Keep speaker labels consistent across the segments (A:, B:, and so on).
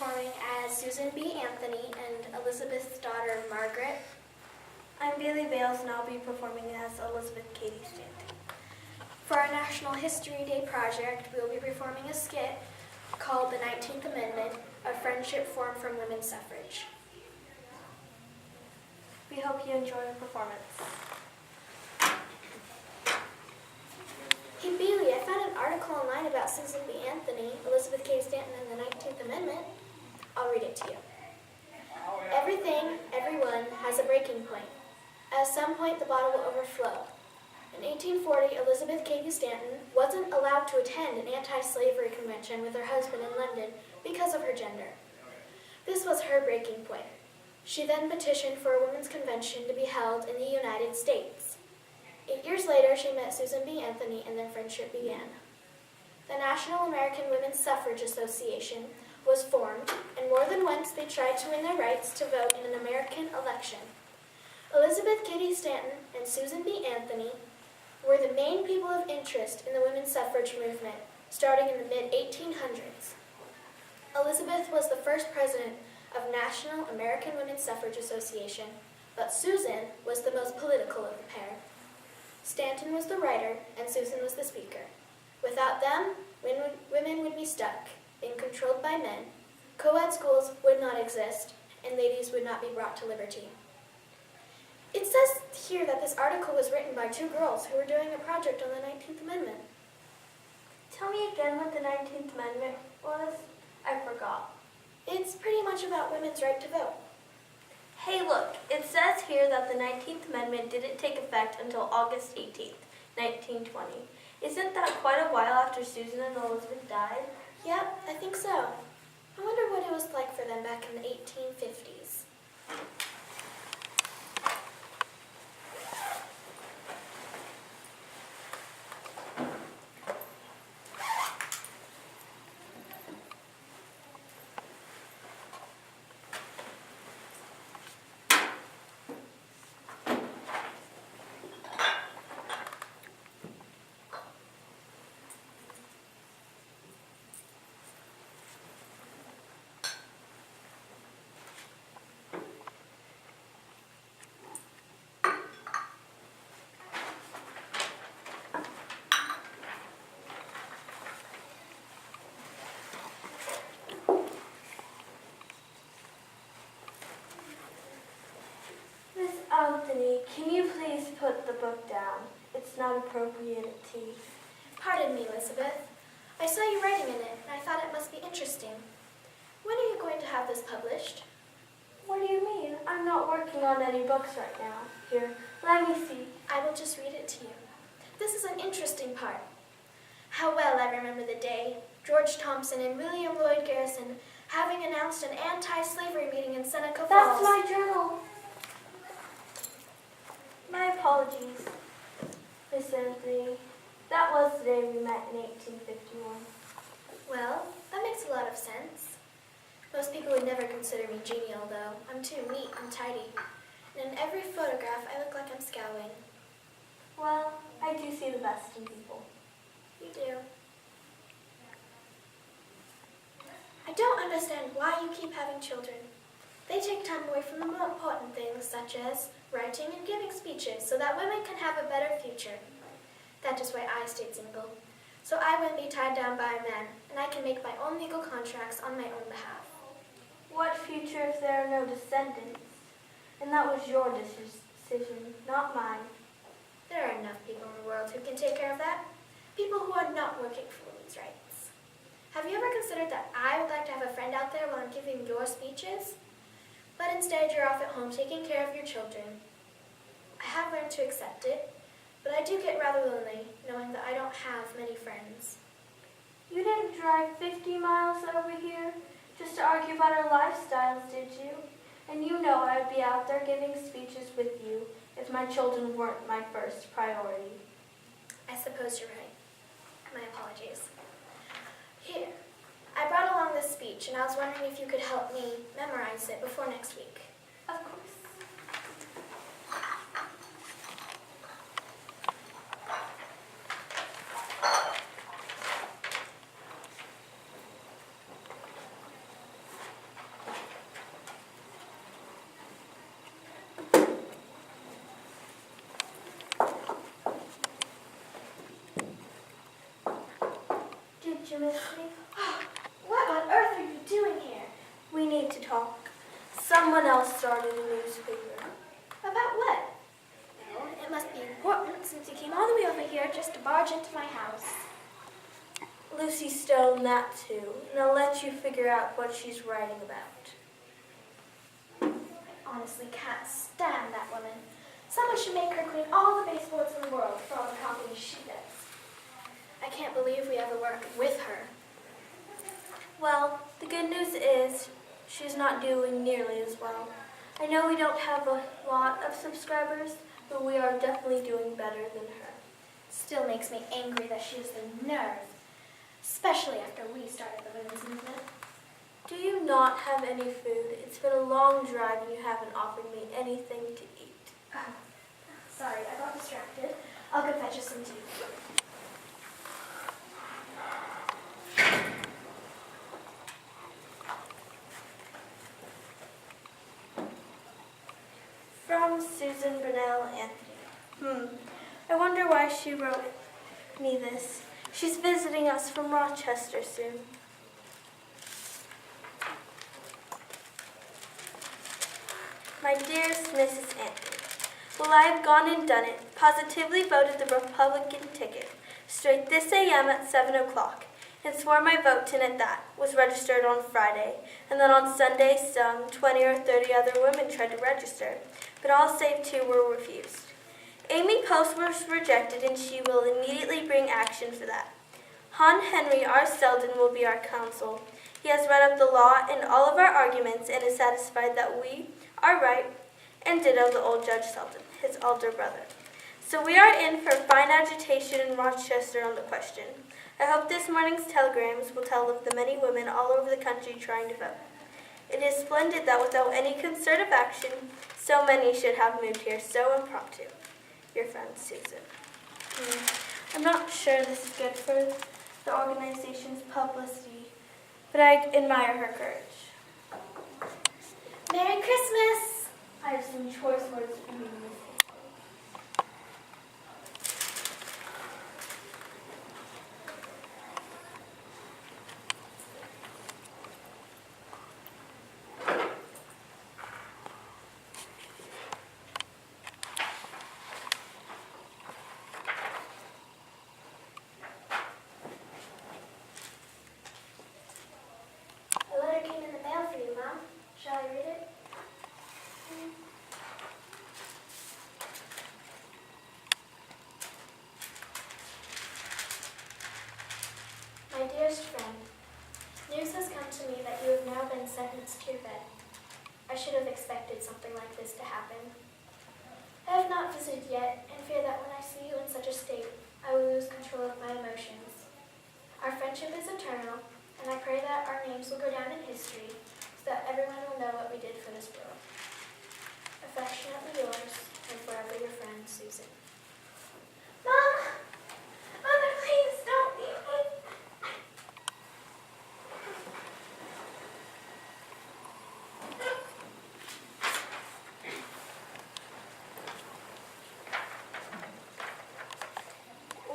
A: performing as Susan B. Anthony and Elizabeth's daughter, Margaret.
B: I'm Baelie Bales, and I'll be performing as Elizabeth Katie Stanton.
A: For our National History Day project, we will be performing a skit called The 19th Amendment, a friendship formed from women's suffrage.
B: We hope you enjoy the performance.
A: Hey Baelie, I found an article online about Susan B. Anthony, Elizabeth Katie Stanton, and the 19th Amendment. I'll read it to you. Everything, everyone has a breaking point. At some point, the bottle will overflow. In 1840, Elizabeth Cady Stanton wasn't allowed to attend an anti-slavery convention with her husband in London because of her gender. This was her breaking point. She then petitioned for a women's convention to be held in the United States. 8 years later, she met Susan B. Anthony and their friendship began. The National American Women's Suffrage Association was formed, and more than once they tried to win their rights to vote in an American election. Elizabeth Cady Stanton and Susan B. Anthony were the main people of interest in the women's suffrage movement, starting in the mid-1800s. Elizabeth was the first president of National American Women's Suffrage Association, but Susan was the most political of the pair. Stanton was the writer, and Susan was the speaker. Without them, women would be stuck, being controlled by men, co-ed schools would not exist, and ladies would not be brought to liberty. It says here that this article was written by two girls who were doing a project on the 19th Amendment.
B: Tell me again what the 19th Amendment was. I forgot.
A: It's pretty much about women's right to vote.
B: Hey, look, it says here that the 19th Amendment didn't take effect until August 18th, 1920. Isn't that quite a while after Susan and Elizabeth died?
A: Yep, I think so. I wonder what it was like for them back in the 1850s.
B: Anthony, can you please put the book down? It's not appropriate at tea.
A: Pardon me, Elizabeth. I saw you writing in it, and I thought it must be interesting. When are you going to have this published?
B: What do you mean? I'm not working on any books right now. Here, let me see.
A: I will just read it to you. This is an interesting part. How well I remember the day, George Thompson and William Lloyd Garrison having announced an anti-slavery meeting in Seneca Falls.
B: That's my journal. My apologies, Miss Anthony. That was the day we met in 1851.
A: Well, that makes a lot of sense. Most people would never consider me genial, though. I'm too neat and tidy. And in every photograph, I look like I'm scowling.
B: Well, I do see the best in people.
A: You do. I don't understand why you keep having children. They take time away from the more important things, such as writing and giving speeches, so that women can have a better future. That is why I stayed single, so I wouldn't be tied down by a man, and I can make my own legal contracts on my own behalf.
B: What future if there are no descendants? And that was your decision, not mine.
A: There are enough people in the world who can take care of that. People who are not working for women's rights. Have you ever considered that I would like to have a friend out there while I'm giving your speeches? But instead, you're off at home taking care of your children. I have learned to accept it, but I do get rather lonely knowing that I don't have many friends.
B: You didn't drive 50 miles over here just to argue about our lifestyles, did you? And you know I'd be out there giving speeches with you if my children weren't my first priority.
A: I suppose you're right. My apologies. Here, I brought along this speech, and I was wondering if you could help me memorize it before next week.
B: Of course. Did you miss me?
A: What on earth are you doing here?
B: We need to talk. Someone else started a newspaper.
A: About what? Well, it must be important since you came all the way over here just to barge into my house.
B: Lucy stole that too, and I'll let you figure out what she's writing about.
A: I honestly can't stand that woman. Someone should make her clean all the baseboards in the world for all the copying she does. I can't believe we ever worked with her.
B: Well, the good news is she's not doing nearly as well. I know we don't have a lot of subscribers, but we are definitely doing better than her.
A: Still makes me angry that she has the nerve, especially after we started the women's movement.
B: Do you not have any food? It's been a long drive and you haven't offered me anything to eat.
A: Oh, sorry, I got distracted. I'll go fetch us some tea.
B: From Susan Burnell Anthony. I wonder why she wrote me this. She's visiting us from Rochester soon. My dearest Mrs. Anthony, well, I have gone and done it, positively voted the Republican ticket, straight this a.m. at 7 o'clock, and swore my vote in at that, was registered on Friday, and then on Sunday some 20 or 30 other women tried to register, but all save 2 were refused. Amy Post was rejected, and she will immediately bring action for that. Han Henry R. Selden will be our counsel. He has read up the law and all of our arguments and is satisfied that we are right, and ditto the old Judge Selden, his elder brother. So we are in for fine agitation in Rochester on the question. I hope this morning's telegrams will tell of the many women all over the country trying to vote. It is splendid that without any concerted action, so many should have moved here so impromptu. Your friend, Susan. I'm not sure this is good for the organization's publicity, but I admire her courage.
A: Merry Christmas!
B: I have some choice words for you.
A: A letter came in the mail for you, Mom. Shall I read it? My dearest friend, news has come to me that you have now been sentenced to your bed. I should have expected something like this to happen. I have not visited yet and fear that when I see you in such a state, I will lose control of my emotions. Our friendship is eternal, and I pray that our names will go down in history so that everyone will know what we did for this world. Affectionately yours, and forever your friend, Susan. Mom! Mother, please don't leave me.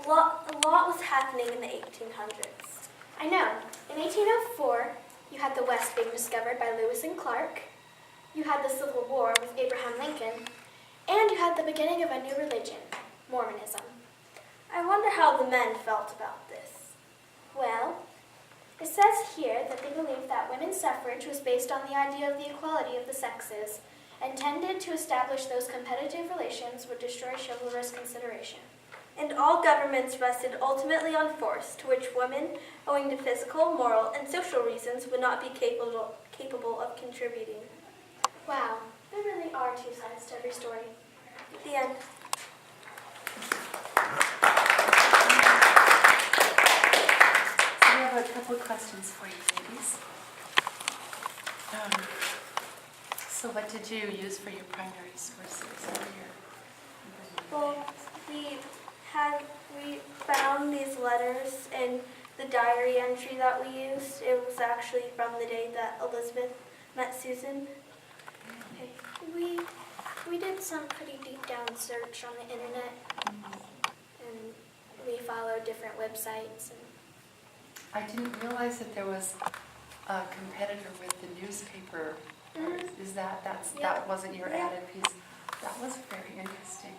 B: A lot was happening in the 1800s.
A: I know. In 1804, you had the West being discovered by Lewis and Clark, you had the Civil War with Abraham Lincoln, and you had the beginning of a new religion, Mormonism.
B: I wonder how the men felt about this.
A: Well, it says here that they believed that women's suffrage was based on the idea of the equality of the sexes and tended to establish those competitive relations would destroy chivalrous consideration.
B: And all governments rested ultimately on force, to which women, owing to physical, moral, and social reasons, would not be capable of contributing.
A: Wow, there really are 2 sides to every story.
B: The end.
C: So we have a couple of questions for you, ladies. So what did you use for your primary sources for your?
B: Well, we found these letters and the diary entry that we used. It was actually from the day that Elizabeth met Susan.
A: Okay. We did some pretty deep down search on the internet, and we followed different websites.
C: I didn't realize that there was a competitor with the newspaper. Is that wasn't your added piece? That was very interesting.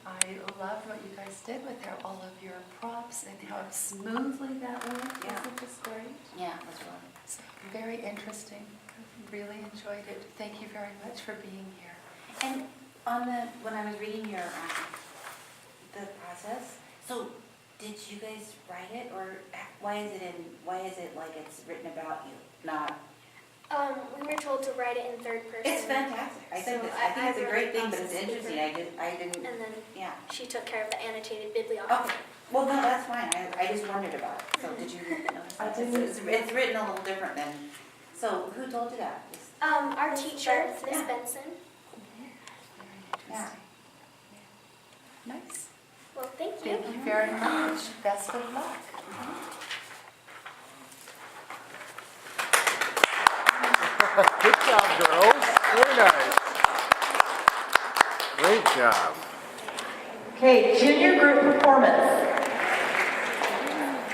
C: I loved what you guys did with all of your props and how smoothly that went.
D: Yeah.
C: Wasn't this great?
D: Yeah, that's really.
C: So, very interesting. Really enjoyed it. Thank you very much for being here.
D: And when I was reading your the process, so did you guys write it, or why is it like it's written about you, not?
A: We were told to write it in third person.
D: It's fantastic. I think it's a great thing, but it's interesting. I didn't.
A: And then
D: Yeah.
A: she took care of the annotated bibliography.
D: Okay. Well, no, that's fine. I just wondered about it. So did you notice that? It's written a little different than. So who told you that?
A: Our teacher, Miss
D: Yeah.
A: Benson.
C: Very
D: Yeah.
C: interesting. Nice.
A: Well, thank you.
C: Thank you very much. Best of luck.
E: Good job, girls. Very nice. Great job.
F: Okay, junior group performance.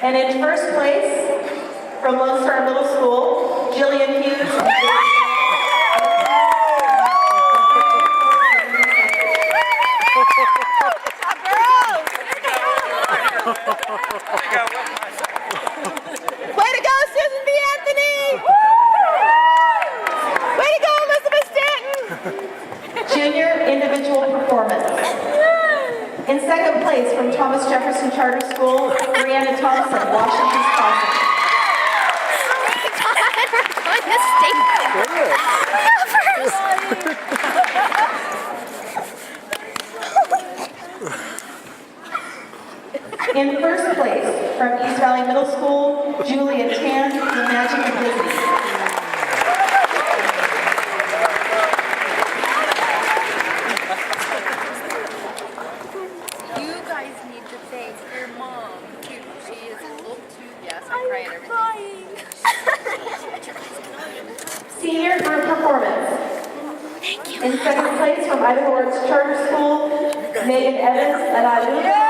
F: And in first place, from Lone Star Middle School, Jillian Hughes.
G: Way to go, Susan B. Anthony! Way to go, Elizabeth Stanton!
F: Junior individual performance. In second place, from Thomas Jefferson Charter School, Brianna Thompson, Washington's Crossing. In first place, from East Valley Middle School, Julia Tan, The Magic of Disney.
H: You guys need to thank your mom, too. She is a little too, yes, I'm crying everything.
F: Senior group performance. In second place, from Idaho Arts Charter School, Megan Evans and Aluda.